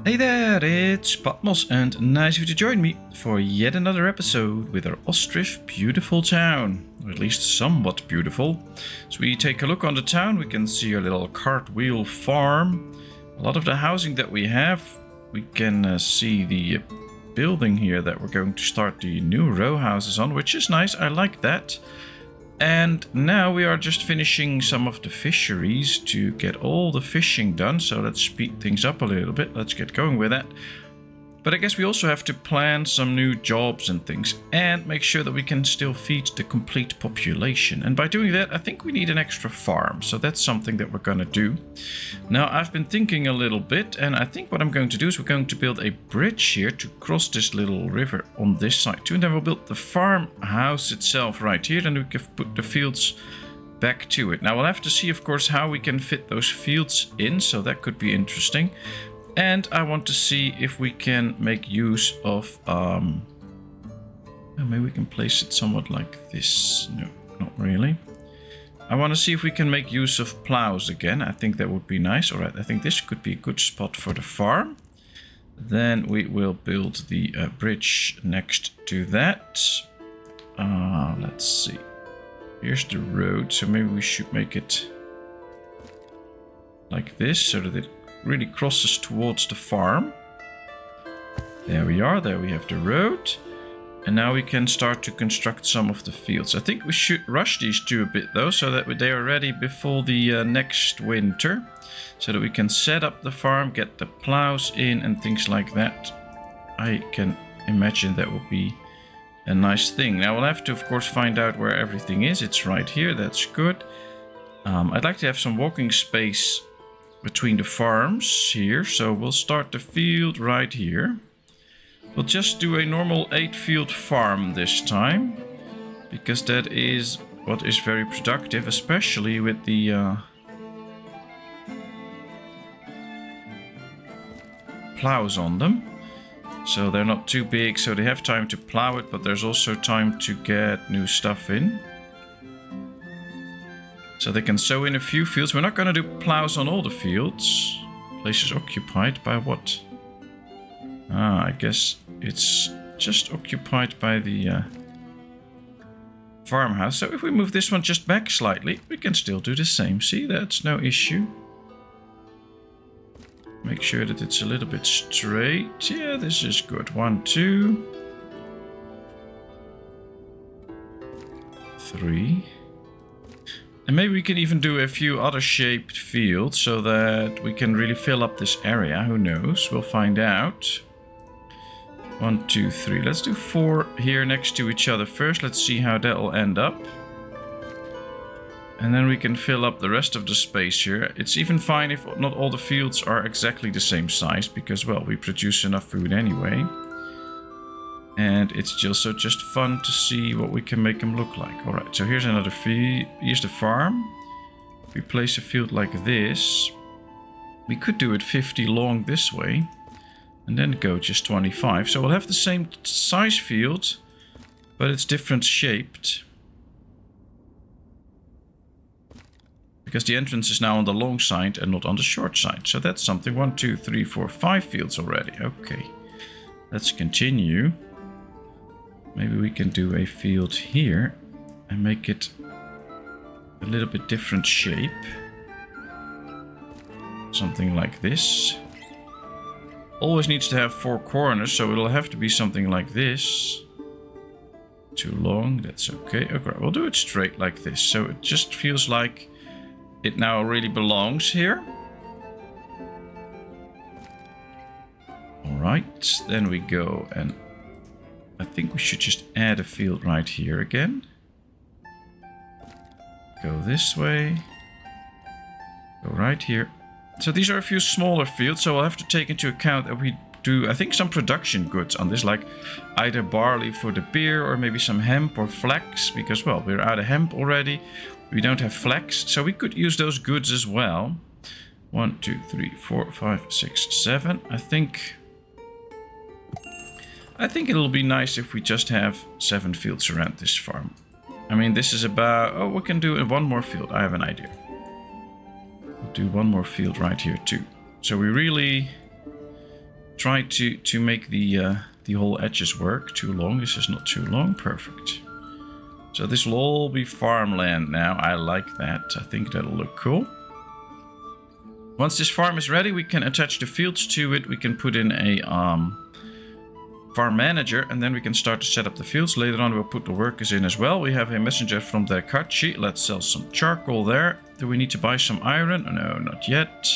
Hey there, it's Patmos and nice of you to join me for yet another episode with our Ostriv beautiful town, or at least somewhat beautiful. As we take a look on the town, we can see a little cartwheel farm. A lot of the housing that we have, we can see the building here that we're going to start the new row houses on, which is nice, I like that. And now we are just finishing some of the fisheries to get all the fishing done. So let's speed things up a little bit. Let's get going with that. But I guess we also have to plan some new jobs and things and make sure that we can still feed the complete population. And by doing that, I think we need an extra farm. So that's something that we're going to do. Now, I've been thinking a little bit, and I think what I'm going to do is we're going to build a bridge here to cross this little river on this side too. And then we'll build the farmhouse itself right here. Then we can put the fields back to it. Now, we'll have to see, of course, how we can fit those fields in. So that could be interesting. And I want to see if we can make use of, maybe we can place it somewhat like this. No, not really. I want to see if we can make use of ploughs again. I think that would be nice. All right, I think this could be a good spot for the farm. Then we will build the bridge next to that. Let's see. Here's the road, so maybe we should make it like this so that it really crosses towards the farm. There we are, there we have the road. And now we can start to construct some of the fields. I think we should rush these two a bit though, so that they are ready before the next winter. So that we can set up the farm, get the plows in and things like that. I can imagine that will be a nice thing. Now we'll have to of course find out where everything is. It's right here, that's good. I'd like to have some walking space between the farms here, so we'll start the field right here. We'll just do a normal 8-field farm this time, because that is what is very productive, especially with the plows on them. So they're not too big, so they have time to plow it, but there's also time to get new stuff in. So they can sow in a few fields. We're not going to do plows on all the fields. Place is occupied by what? I guess it's just occupied by the farmhouse. So if we move this one just back slightly, we can still do the same. See, that's no issue. Make sure that it's a little bit straight. Yeah, this is good. 1, 2, 3. And maybe we can even do a few other shaped fields so that we can really fill up this area. Who knows? We'll find out. 1, 2, 3. Let's do 4 here next to each other first. Let's see how that will end up. And then we can fill up the rest of the space here. It's even fine if not all the fields are exactly the same size, because, well, we produce enough food anyway. And it's just fun to see what we can make them look like. Alright, so here's another field. Here's the farm. If we place a field like this, we could do it 50 long this way. And then go just 25. So we'll have the same size field, but it's different shaped. Because the entrance is now on the long side and not on the short side. So that's something. 1, 2, 3, 4, 5 fields already. Okay, let's continue. Maybe we can do a field here and make it a little bit different shape. Something like this. Always needs to have 4 corners, so it'll have to be something like this. Too long, that's okay. Okay, we'll do it straight like this. So it just feels like it now really belongs here. Alright, then we go and I think we should just add a field right here again. Go this way. Go right here. So these are a few smaller fields, so I'll have to take into account that we do, I think, some production goods on this, like either barley for the beer or maybe some hemp or flax, because, well, we're out of hemp already. We don't have flax, so we could use those goods as well. 1, 2, 3, 4, 5, 6, 7. I think it'll be nice if we just have 7 fields around this farm. I mean, this is about... Oh, we can do 1 more field. I have an idea. We'll do 1 more field right here too. So we really try to make the whole edges work. Too long. This is not too long. Perfect. So this will all be farmland now. I like that. I think that'll look cool. Once this farm is ready, we can attach the fields to it. We can put in a farm manager, and then we can start to set up the fields. Later on, we'll put the workers in as well. We have a messenger from the Kachi. Let's sell some charcoal there. Do we need to buy some iron? No, not yet.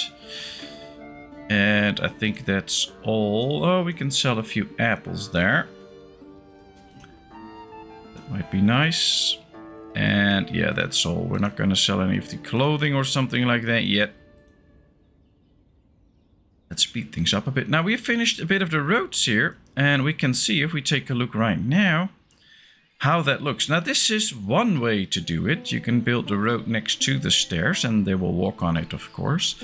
And I think that's all. Oh, we can sell a few apples there. That might be nice. And yeah, that's all. We're not going to sell any of the clothing or something like that yet. Let's speed things up a bit. Now we've finished a bit of the roads here, and we can see if we take a look right now how that looks. Now this is one way to do it. You can build the road next to the stairs and they will walk on it, of course.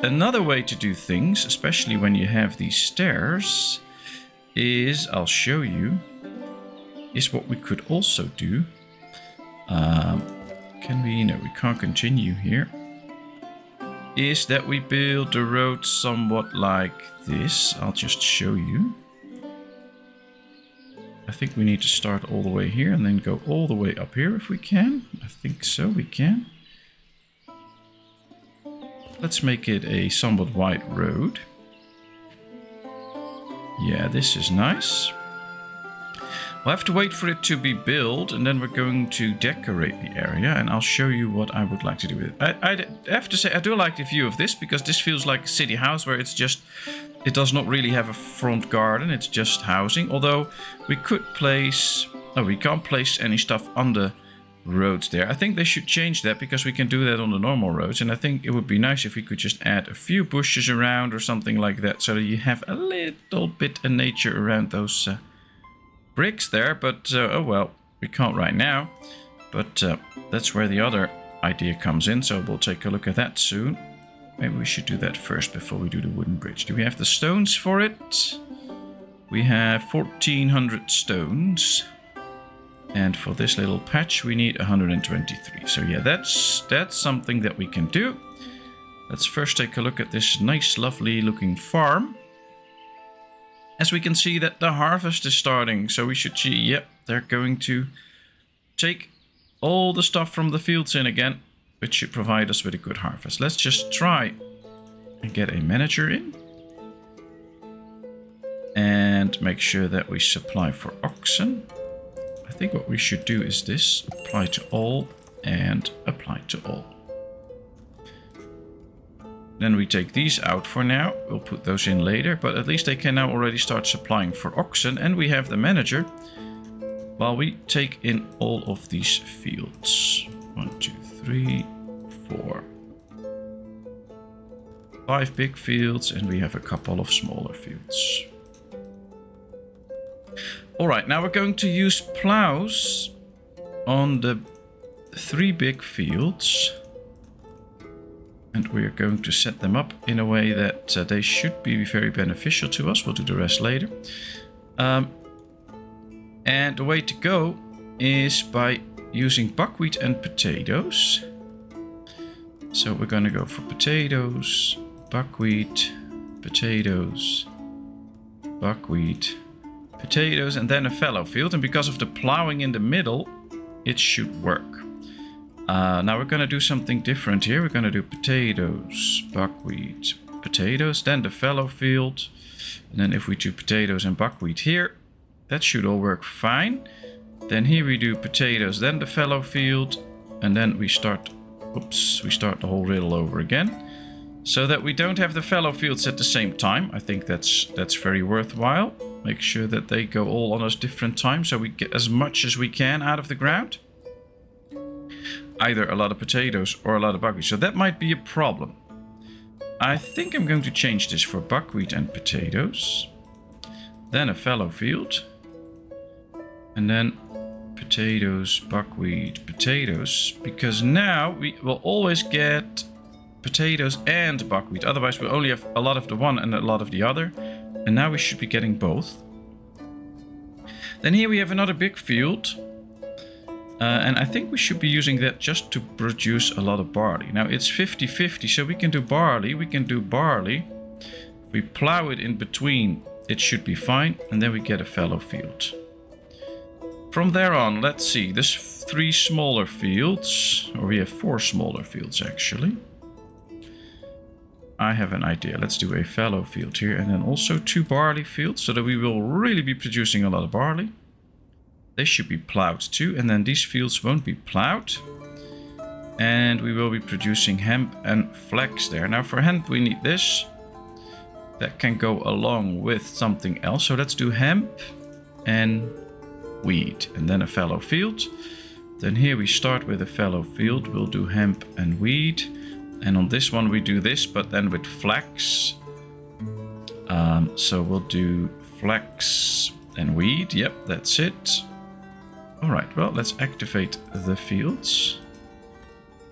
Another way to do things, especially when you have these stairs, is, I'll show you, is what we could also do. Can we? No, we can't continue here. Is that we build the road somewhat like this. I'll just show you. I think we need to start all the way here and then go all the way up here if we can. I think so, we can. Let's make it a somewhat wide road. Yeah, this is nice. We'll have to wait for it to be built, and then we're going to decorate the area, and I'll show you what I would like to do with it. I have to say, I do like the view of this, because this feels like a city house where it's just, it does not really have a front garden, it's just housing. Although we could place, oh, we can't place any stuff on the roads there. I think they should change that, because we can do that on the normal roads, and I think it would be nice if we could just add a few bushes around or something like that, so that you have a little bit of nature around those bricks there. But oh well, we can't right now, but that's where the other idea comes in, so we'll take a look at that soon. Maybe we should do that first before we do the wooden bridge. Do we have the stones for it? We have 1400 stones, and for this little patch we need 123. So yeah, that's something that we can do. Let's first take a look at this nice lovely looking farm. As we can see that the harvest is starting, so we should see, yep, they're going to take all the stuff from the fields in again, which should provide us with a good harvest. Let's just try and get a manager in. And make sure that we supply for oxen. I think what we should do is this, apply to all and apply to all. Then we take these out for now. We'll put those in later, but at least they can now already start supplying for oxen. And we have the manager while we take in all of these fields. 1, 2, 3, 4. 5 big fields, and we have a couple of smaller fields. Alright, now we're going to use ploughs on the 3 big fields. And we're going to set them up in a way that they should be very beneficial to us. We'll do the rest later. And the way to go is by using buckwheat and potatoes. So we're going to go for potatoes, buckwheat, potatoes, buckwheat, potatoes, and then a fallow field. And because of the plowing in the middle, it should work. Now we're going to do something different here. We're going to do potatoes, buckwheat, potatoes, then the fallow field. And then if we do potatoes and buckwheat here, that should all work fine. Then here we do potatoes, then the fallow field. And then we start, oops, we start the whole riddle over again. So that we don't have the fallow fields at the same time. I think that's very worthwhile. Make sure that they go all on us different times, so we get as much as we can out of the ground. Either a lot of potatoes or a lot of buckwheat. So that might be a problem. I think I'm going to change this for buckwheat and potatoes. Then a fallow field. And then potatoes, buckwheat, potatoes. Because now we will always get potatoes and buckwheat. Otherwise we'll only have a lot of the one and a lot of the other. And now we should be getting both. Then here we have another big field. And I think we should be using that just to produce a lot of barley. Now it's 50-50, so we can do barley. We can do barley If we plow it in between, it should be fine. And then we get a fallow field. From there on, let's see. There's 3 smaller fields. Or we have 4 smaller fields, actually. I have an idea. Let's do a fallow field here. And then also 2 barley fields. So that we will really be producing a lot of barley. They should be plowed too. And then these fields won't be plowed. And we will be producing hemp and flax there. Now for hemp we need this. That can go along with something else. So let's do hemp and wheat. And then a fallow field. Then here we start with a fallow field. We'll do hemp and wheat. And on this one we do this, but then with flax. So we'll do flax and wheat. Yep, that's it. Alright, well, let's activate the fields.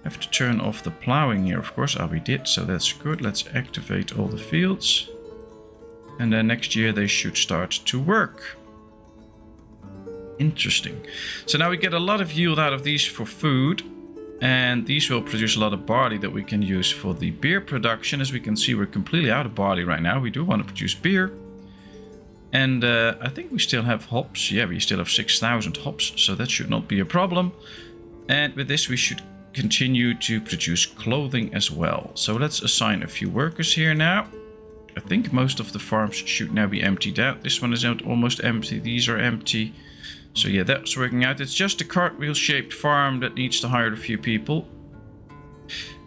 Have to turn off the plowing here, of course. We did, so that's good. Let's activate all the fields. And then next year they should start to work. Interesting. So now we get a lot of yield out of these for food. And these will produce a lot of barley that we can use for the beer production. As we can see, we're completely out of barley right now. We do want to produce beer. And I think we still have hops. Yeah, we still have 6,000 hops, so that should not be a problem. And with this, we should continue to produce clothing as well. So let's assign a few workers here now. I think most of the farms should now be emptied out. This one is almost empty. These are empty. So yeah, that's working out. It's just a cartwheel-shaped farm that needs to hire a few people.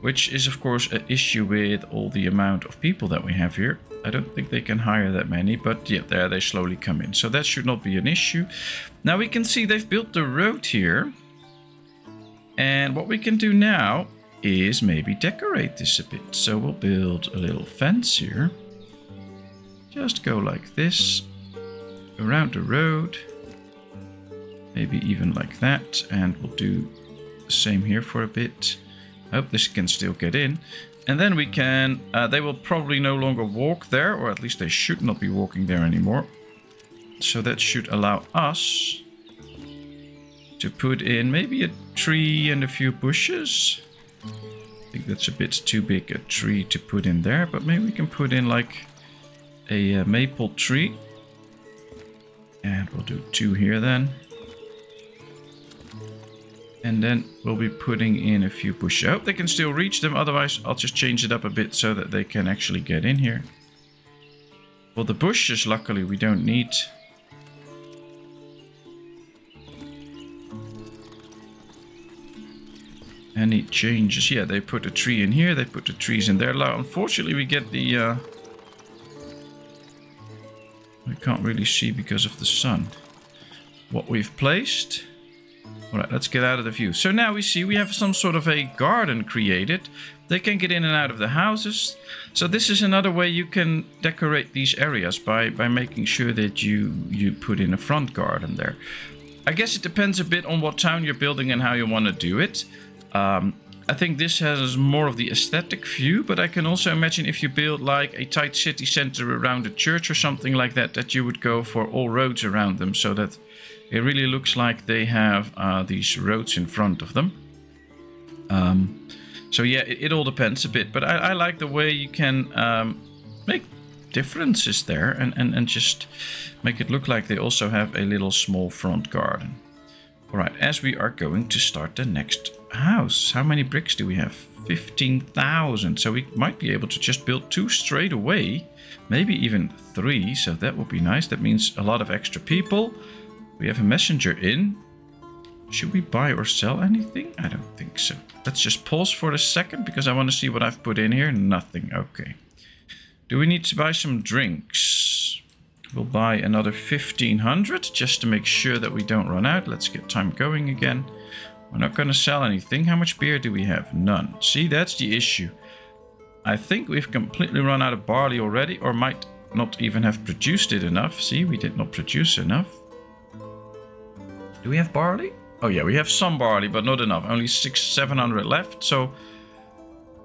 Which is, of course, an issue with all the amount of people that we have here. I don't think they can hire that many, but yeah, there they slowly come in. So that should not be an issue. Now we can see they've built the road here. And what we can do now is maybe decorate this a bit. So we'll build a little fence here. Just go like this. Around the road. Maybe even like that. And we'll do the same here for a bit. I hope this can still get in. And then we can... they will probably no longer walk there. Or at least they should not be walking there anymore. So that should allow us to put in maybe a tree and a few bushes. I think that's a bit too big a tree to put in there. But maybe we can put in like a maple tree. And we'll do 2 here then. And then we'll be putting in a few bushes. I hope they can still reach them. Otherwise, I'll just change it up a bit so that they can actually get in here. Well, the bushes, luckily, we don't need. Any changes? Yeah, they put a tree in here. They put the trees in there. Now, unfortunately, we get the... we can't really see because of the sun. What we've placed... Alright, let's get out of the view. So now we see we have some sort of a garden created. They can get in and out of the houses. So this is another way you can decorate these areas by making sure that you put in a front garden there. I guess it depends a bit on what town you're building and how you want to do it. I think this has more of the aesthetic view, but I can also imagine if you build like a tight city center around a church or something like that, that you would go for all roads around them so that it really looks like they have these roads in front of them. So yeah, it all depends a bit. But I like the way you can make differences there and just make it look like they also have a little small front garden. Alright, as we are going to start the next house. How many bricks do we have? 15,000. So we might be able to just build 2 straight away. Maybe even 3. So that would be nice. That means a lot of extra people. We have a messenger in. Should we buy or sell anything? I don't think so. Let's just pause for a second because I want to see what I've put in here. Nothing. Okay. Do we need to buy some drinks? We'll buy another 1,500 just to make sure that we don't run out. Let's get time going again. We're not going to sell anything. How much beer do we have? None. See, that's the issue. I think we've completely run out of barley already, or might not even have produced it enough. See, we did not produce enough. Do we have barley? Oh yeah, we have some barley, but not enough. Only 600-700 left. So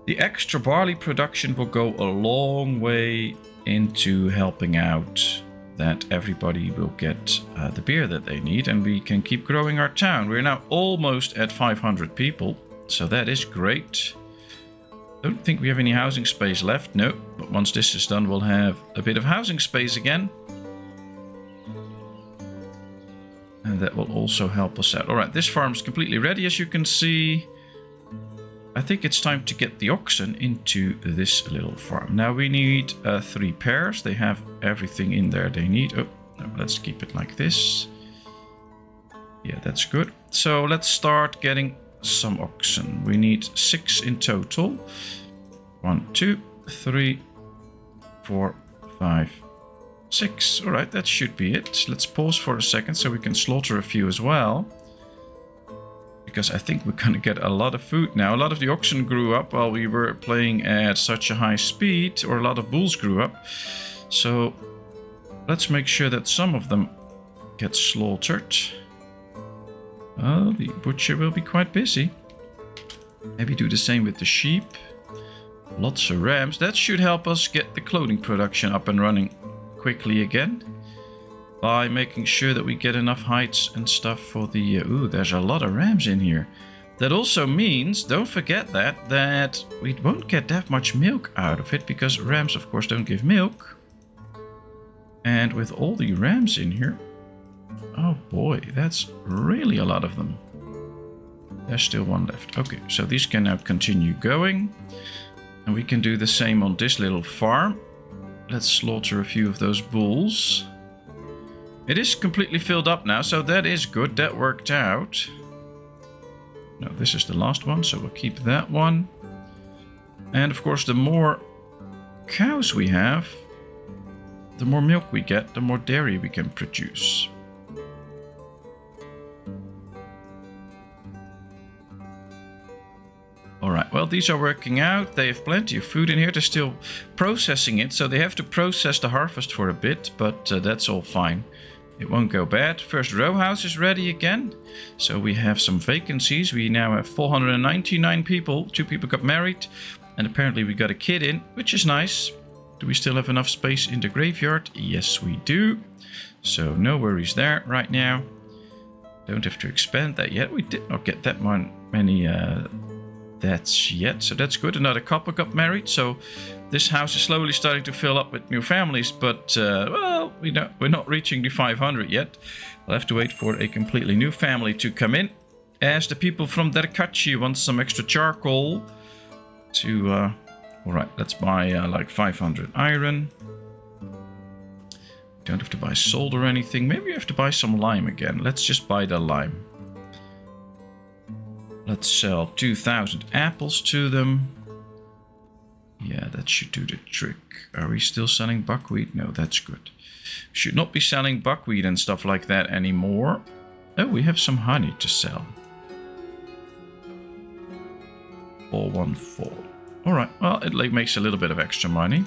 the extra barley production will go a long way into helping out that everybody will get the beer that they need, and we can keep growing our town. We're now almost at 500 people, so that is great. Don't think we have any housing space left. No, but once this is done, we'll have a bit of housing space again. And that will also help us out. Alright, this farm is completely ready, as you can see. I think it's time to get the oxen into this little farm. Now we need 3 pairs. They have everything in there they need. Oh, no, let's keep it like this. Yeah, that's good. So let's start getting some oxen. We need 6 in total. 1, 2, 3, 4, 5, 6. All right, that should be it. Let's pause for a second so we can slaughter a few as well. Because I think we're going to get a lot of food now. A lot of the oxen grew up while we were playing at such a high speed, or a lot of bulls grew up. So let's make sure that some of them get slaughtered. Oh, the butcher will be quite busy. Maybe do the same with the sheep. Lots of rams. That should help us get the clothing production up and running quickly again. By making sure that we get enough hides and stuff for the... ooh, there's a lot of rams in here. That also means, don't forget that we won't get that much milk out of it. Because rams, of course, don't give milk. And with all the rams in here... oh boy, that's really a lot of them. There's still one left. Okay, so these can now continue going. And we can do the same on this little farm. Let's slaughter a few of those bulls. It is completely filled up now, so that is good. That worked out. No, this is the last one, so we'll keep that one. And of course, the more cows we have, the more milk we get, the more dairy we can produce. Alright, well, these are working out. They have plenty of food in here. They're still processing it, so they have to process the harvest for a bit, but that's all fine. It won't go bad. First row house is ready again. So we have some vacancies. We now have 499 people. 2 people got married. And apparently we got a kid in, which is nice. Do we still have enough space in the graveyard? Yes, we do. So no worries there right now. Don't have to expand that yet. We did not get that many deaths yet. So that's good. Another couple got married. So this house is slowly starting to fill up with new families, but well, we're not reaching the 500 yet. We'll have to wait for a completely new family to come in. As the people from Derkachi want some extra charcoal to... alright, let's buy like 500 iron. Don't have to buy salt or anything. Maybe we have to buy some lime again. Let's just buy the lime. Let's sell 2,000 apples to them. Yeah, that should do the trick. Are we still selling buckwheat? No, that's good. Should not be selling buckwheat and stuff like that anymore. Oh, we have some honey to sell. 414. Alright, well, it makes a little bit of extra money.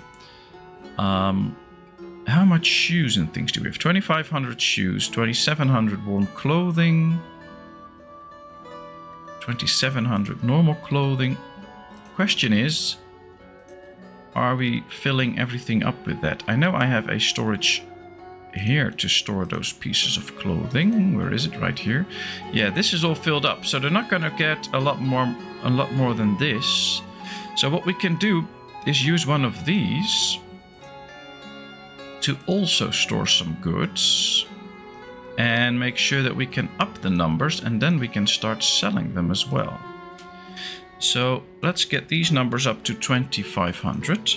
How much shoes and things do we have? 2,500 shoes, 2,700 warm clothing, 2,700 normal clothing. Question is, are we filling everything up with that? I know I have a storage here to store those pieces of clothing. Where is it? Right here. Yeah, this is all filled up, so they're not going to get a lot more than this. So what we can do is use one of these to also store some goods and make sure that we can up the numbers, and then we can start selling them as well. So let's get these numbers up to 2,500.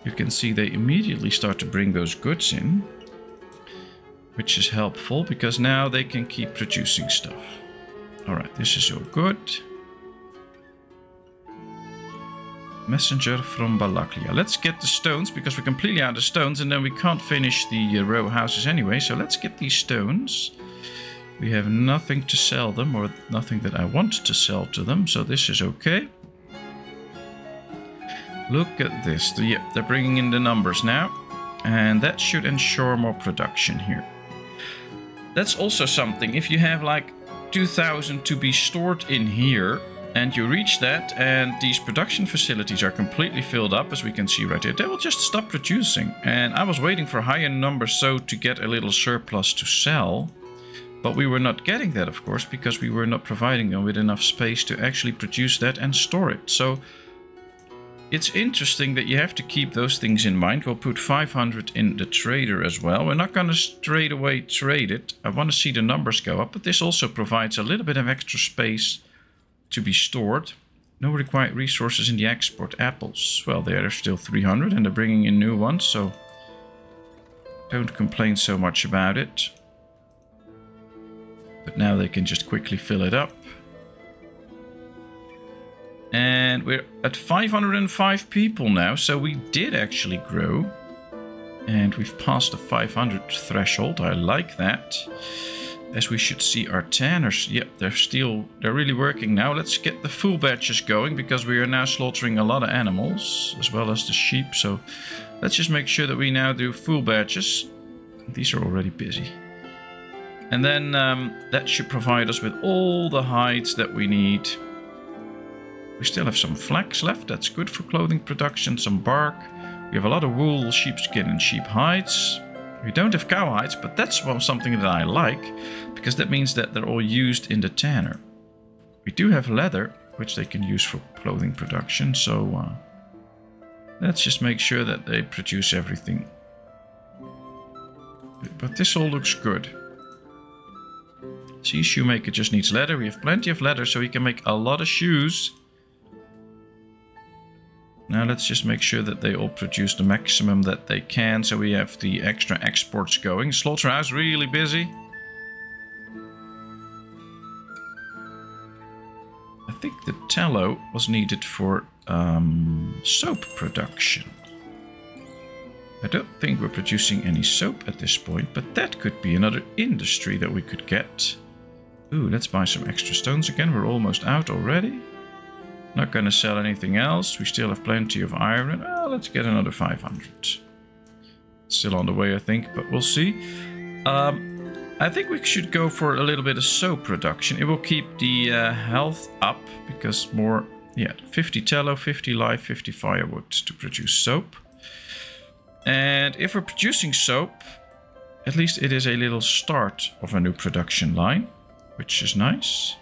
You can see they immediately start to bring those goods in, which is helpful because now they can keep producing stuff. Alright, this is all good. Messenger from Balaklia. Let's get the stones, because we're completely out of stones and then we can't finish the row houses anyway. So let's get these stones. We have nothing to sell them, or nothing that I want to sell to them, so this is okay. Look at this. Yeah, they're bringing in the numbers now, and that should ensure more production here. That's also something. If you have like 2,000 to be stored in here, and you reach that, and these production facilities are completely filled up, as we can see right here, they will just stop producing. And I was waiting for higher numbers so to get a little surplus to sell. But we were not getting that, of course, because we were not providing them with enough space to actually produce that and store it. So It's interesting that you have to keep those things in mind. We'll put 500 in the trader as well. We're not going to straight away trade it. I want to see the numbers go up, but this also provides a little bit of extra space to be stored. No required resources in the export. Apples. Well, there's still 300 and they're bringing in new ones, so don't complain so much about it. But now they can just quickly fill it up. And we're at 505 people now, so we did actually grow. And we've passed the 500 threshold. I like that. As we should see our tanners. Yep, they're really working now. Let's get the full batches going, because we are now slaughtering a lot of animals, as well as the sheep. So let's just make sure that we now do full batches. These are already busy. And then that should provide us with all the hides that we need. We still have some flax left. That's good for clothing production. Some bark. We have a lot of wool, sheepskin and sheep hides. We don't have cow hides, but that's something that I like, because that means that they're all used in the tanner. We do have leather, which they can use for clothing production. So let's just make sure that they produce everything. But this all looks good. See, shoemaker just needs leather. We have plenty of leather, so he can make a lot of shoes. Now let's just make sure that they all produce the maximum that they can, so we have the extra exports going. Slaughterhouse really busy. I think the tallow was needed for soap production. I don't think we're producing any soap at this point, but that could be another industry that we could get. Ooh, let's buy some extra stones again. We're almost out already. Not going to sell anything else. We still have plenty of iron. Well, let's get another 500. Still on the way, I think, but we'll see. I think we should go for a little bit of soap production. It will keep the health up, because more, yeah, 50 tallow, 50 lye, 50 firewood to produce soap. And if we're producing soap, at least it is a little start of a new production line, which is nice.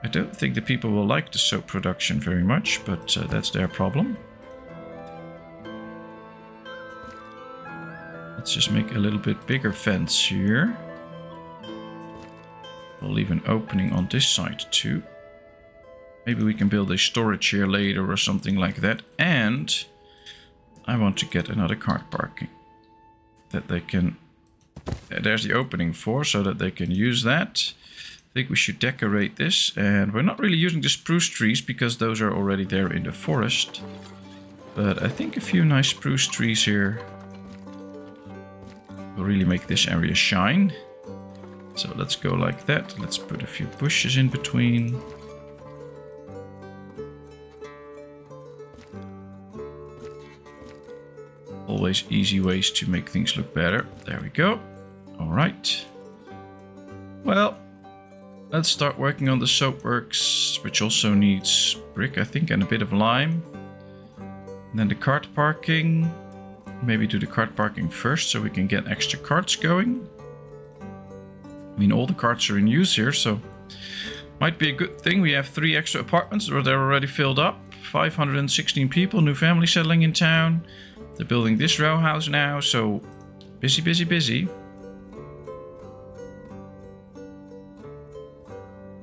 I don't think the people will like the soap production very much, but that's their problem. Let's just make a little bit bigger fence here. We'll leave an opening on this side too. Maybe we can build a storage here later or something like that. And I want to get another cart parking that they can... There's the opening for, so that they can use that. I think we should decorate this, and we're not really using the spruce trees because those are already there in the forest. But I think a few nice spruce trees here will really make this area shine. So let's go like that. Let's put a few bushes in between. Always easy ways to make things look better. There we go. All right. Well, let's start working on the soapworks, which also needs brick, I think, and a bit of lime. And then the cart parking. Maybe do the cart parking first so we can get extra carts going. I mean, all the carts are in use here, so might be a good thing. We have 3 extra apartments, or they're already filled up. 516 people, new family settling in town. They're building this row house now, so busy, busy, busy.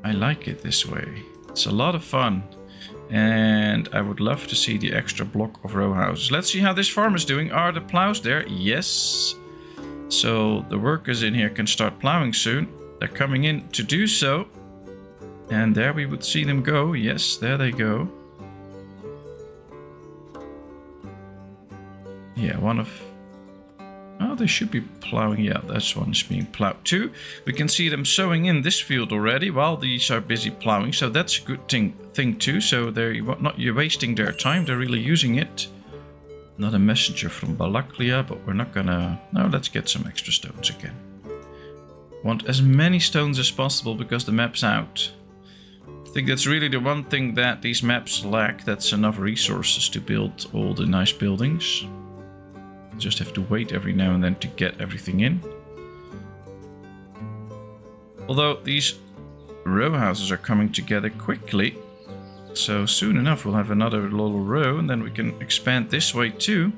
I like it this way. It's a lot of fun. And I would love to see the extra block of row houses. Let's see how this farm is doing. Are the ploughs there? Yes. So the workers in here can start plowing soon. They're coming in to do so. And there we would see them go. Yes, there they go. Yeah, one of... Oh, they should be plowing. Yeah, this one is being plowed too. We can see them sowing in this field already while these are busy plowing. So that's a good thing too. So they're not wasting their time. They're really using it. Not a messenger from Balaklia, but we're not gonna... No, let's get some extra stones again. Want as many stones as possible because the map's out. I think that's really the one thing that these maps lack. That's enough resources to build all the nice buildings. Just have to wait every now and then to get everything in. Although these row houses are coming together quickly. So soon enough we'll have another little row, and then we can expand this way too.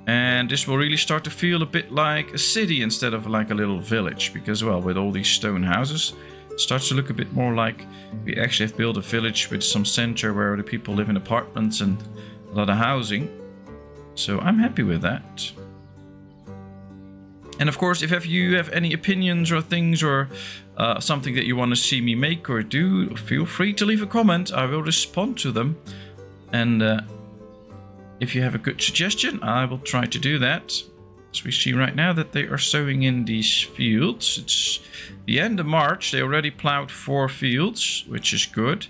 And this will really start to feel a bit like a city instead of like a little village. Because, well, with all these stone houses, it starts to look a bit more like we actually have built a village with some center where the people live in apartments and a lot of housing. So I'm happy with that. And of course, if you have any opinions or things or something that you want to see me make or do, feel free to leave a comment. I will respond to them. And if you have a good suggestion, I will try to do that. As we see right now that they are sowing in these fields. It's the end of March. They already plowed 4 fields, which is good.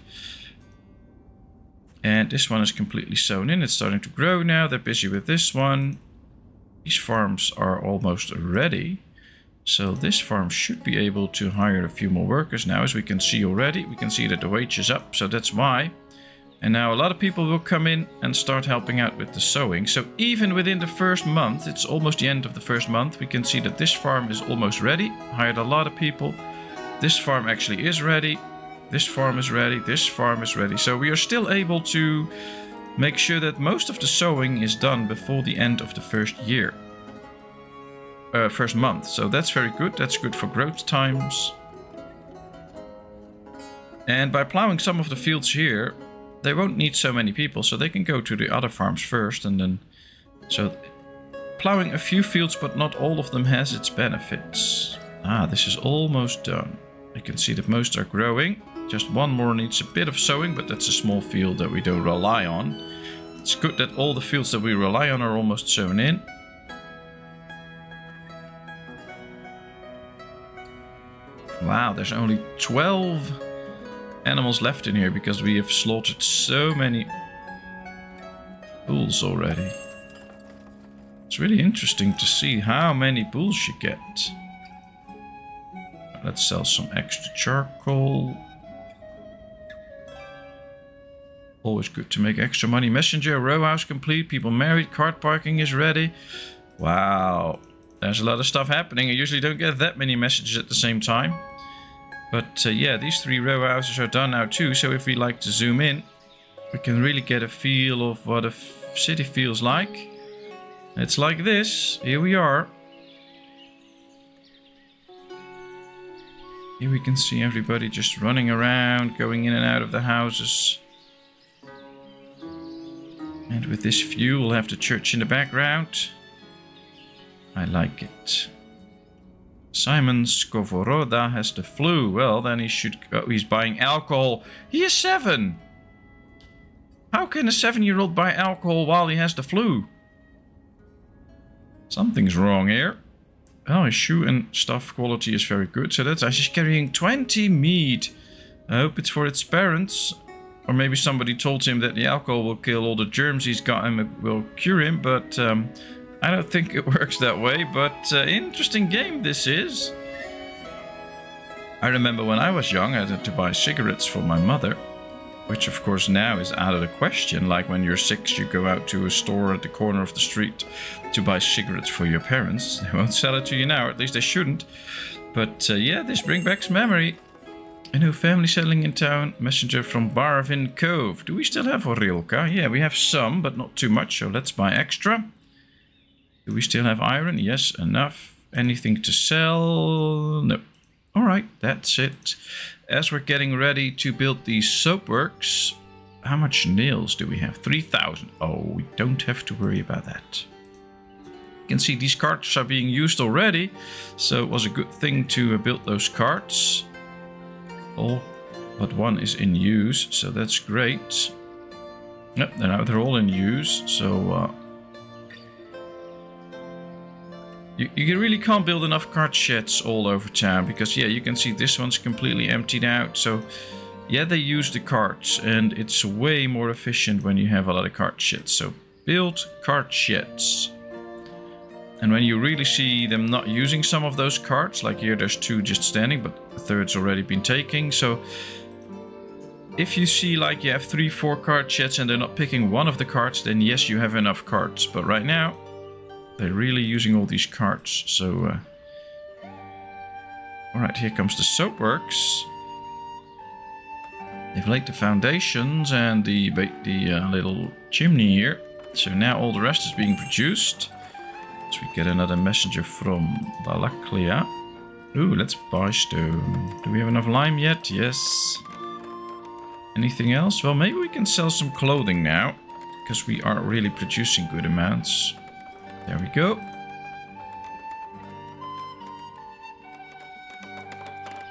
And this one is completely sown in. It's starting to grow now. They're busy with this one. These farms are almost ready. So this farm should be able to hire a few more workers now, as we can see already. We can see that the wage is up, so that's why. And now a lot of people will come in and start helping out with the sowing. So even within the first month, it's almost the end of the first month, we can see that this farm is almost ready. Hired a lot of people. This farm actually is ready. This farm is ready. This farm is ready. So we are still able to make sure that most of the sowing is done before the end of the first year. First month. So that's very good. That's good for growth times. And by plowing some of the fields here, they won't need so many people, so they can go to the other farms first, and then... So, plowing a few fields, but not all of them, has its benefits. Ah, this is almost done. You can see that most are growing. Just one more needs a bit of sowing, but that's a small field that we don't rely on. It's good that all the fields that we rely on are almost sown in. Wow, there's only 12... animals left in here because we have slaughtered so many bulls already. It's really interesting to see how many bulls you get. Let's sell some extra charcoal. Always good to make extra money. Messenger, row house complete, people married, cart parking is ready. Wow, there's a lot of stuff happening. I usually don't get that many messages at the same time. But yeah, these 3 row houses are done now too. So if we like to zoom in, we can really get a feel of what a city feels like. It's like this. Here we are. Here we can see everybody just running around, going in and out of the houses. And with this view, we'll have the church in the background. I like it. Simon Skovoroda has the flu. Well, then he should... Oh, he's buying alcohol. He is 7. How can a 7-year-old buy alcohol while he has the flu? Something's wrong here. Oh, his shoe and stuff quality is very good. So that's... She's carrying 20 mead. I hope it's for its parents. Or maybe somebody told him that the alcohol will kill all the germs he's got and will cure him. But... I don't think it works that way, but interesting game this is. I remember when I was young, I had to buy cigarettes for my mother, which of course now is out of the question. Like when you're 6, you go out to a store at the corner of the street to buy cigarettes for your parents. They won't sell it to you now, or at least they shouldn't. But yeah, this brings back memory. A new family settling in town. Messenger from Barvin Cove. Do we still have Orilka? Yeah, we have some, but not too much, so let's buy extra. Do we still have iron? Yes, enough. Anything to sell? No. Alright, that's it. As we're getting ready to build these soapworks, how much nails do we have? 3,000. Oh, we don't have to worry about that. You can see these carts are being used already, so it was a good thing to build those carts. All but one is in use, so that's great. Yep, they're all in use, so... You really can't build enough cart sheds all over town because, yeah, you can see this one's completely emptied out. So, yeah, they use the carts and it's way more efficient when you have a lot of cart sheds. So, build cart sheds. And when you really see them not using some of those carts, like here there's 2 just standing, but a third's already been taken. So, if you see like you have 3-4 cart sheds and they're not picking one of the carts, then yes, you have enough carts. But right now... they're really using all these carts, so... Alright, here comes the soapworks. They've laid the foundations and the little chimney here. So now all the rest is being produced. So we get another messenger from Balaklia. Ooh, let's buy stone. Do we have enough lime yet? Yes. Anything else? Well, maybe we can sell some clothing now, because we are really producing good amounts. There we go.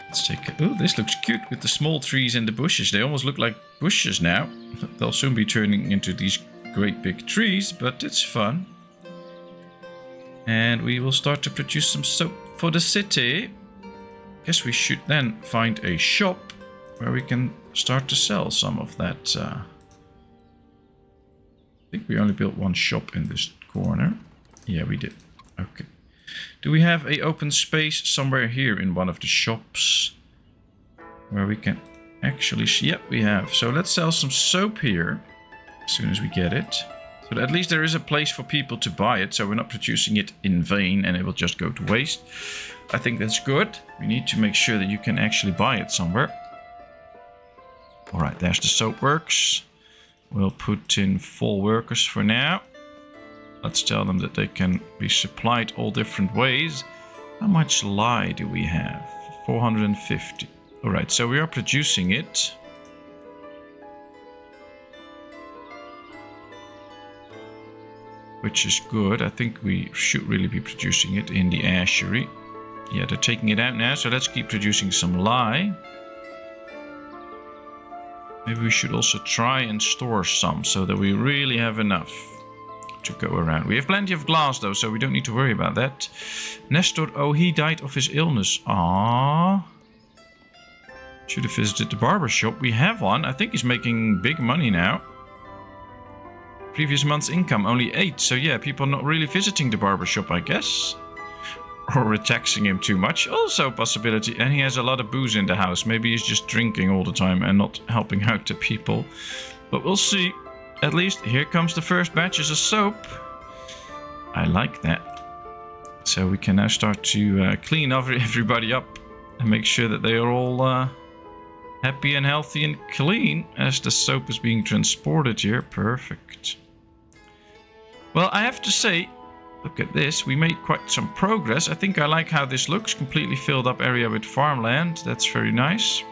Let's take a... Oh, this looks cute with the small trees and the bushes. They almost look like bushes now. They'll soon be turning into these great big trees, but it's fun. And we will start to produce some soap for the city. Guess we should then find a shop where we can start to sell some of that. I think we only built one shop in this corner. Yeah, we did. Okay. Do we have an open space somewhere here in one of the shops where we can actually... Yep, we have. So let's sell some soap here as soon as we get it. So that at least there is a place for people to buy it, so we're not producing it in vain and it will just go to waste. I think that's good. We need to make sure that you can actually buy it somewhere. Alright, there's the soap works. We'll put in 4 workers for now. Let's tell them that they can be supplied all different ways. How much lye do we have? 450. Alright, so we are producing it. Which is good. I think we should really be producing it in the ashery. Yeah, they're taking it out now, so let's keep producing some lye. Maybe we should also try and store some so that we really have enough to go around. We have plenty of glass though, so we don't need to worry about that. Nestor, oh, he died of his illness. Ah, should have visited the barber shop. We have one. I think he's making big money now. Previous month's income only 8. So yeah, people are not really visiting the barber shop, I guess. Or we're taxing him too much. Also a possibility. And he has a lot of booze in the house. Maybe he's just drinking all the time and not helping out the people. But we'll see. At least here comes the first batches of soap. I like that. So we can now start to clean everybody up and make sure that they are all happy and healthy and clean as the soap is being transported here. Perfect. Well, I have to say, look at this. We made quite some progress. I think I like how this looks. Completely filled up area with farmland. That's very nice.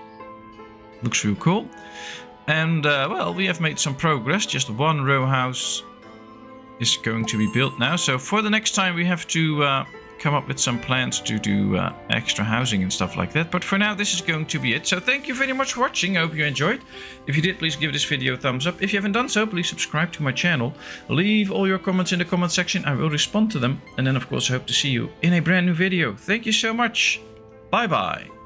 Looks real cool. And, well, we have made some progress. Just one row house is going to be built now. So for the next time, we have to come up with some plans to do extra housing and stuff like that. But for now, this is going to be it. So thank you very much for watching. I hope you enjoyed. If you did, please give this video a thumbs up. If you haven't done so, please subscribe to my channel. Leave all your comments in the comment section. I will respond to them. And then, of course, I hope to see you in a brand new video. Thank you so much. Bye-bye.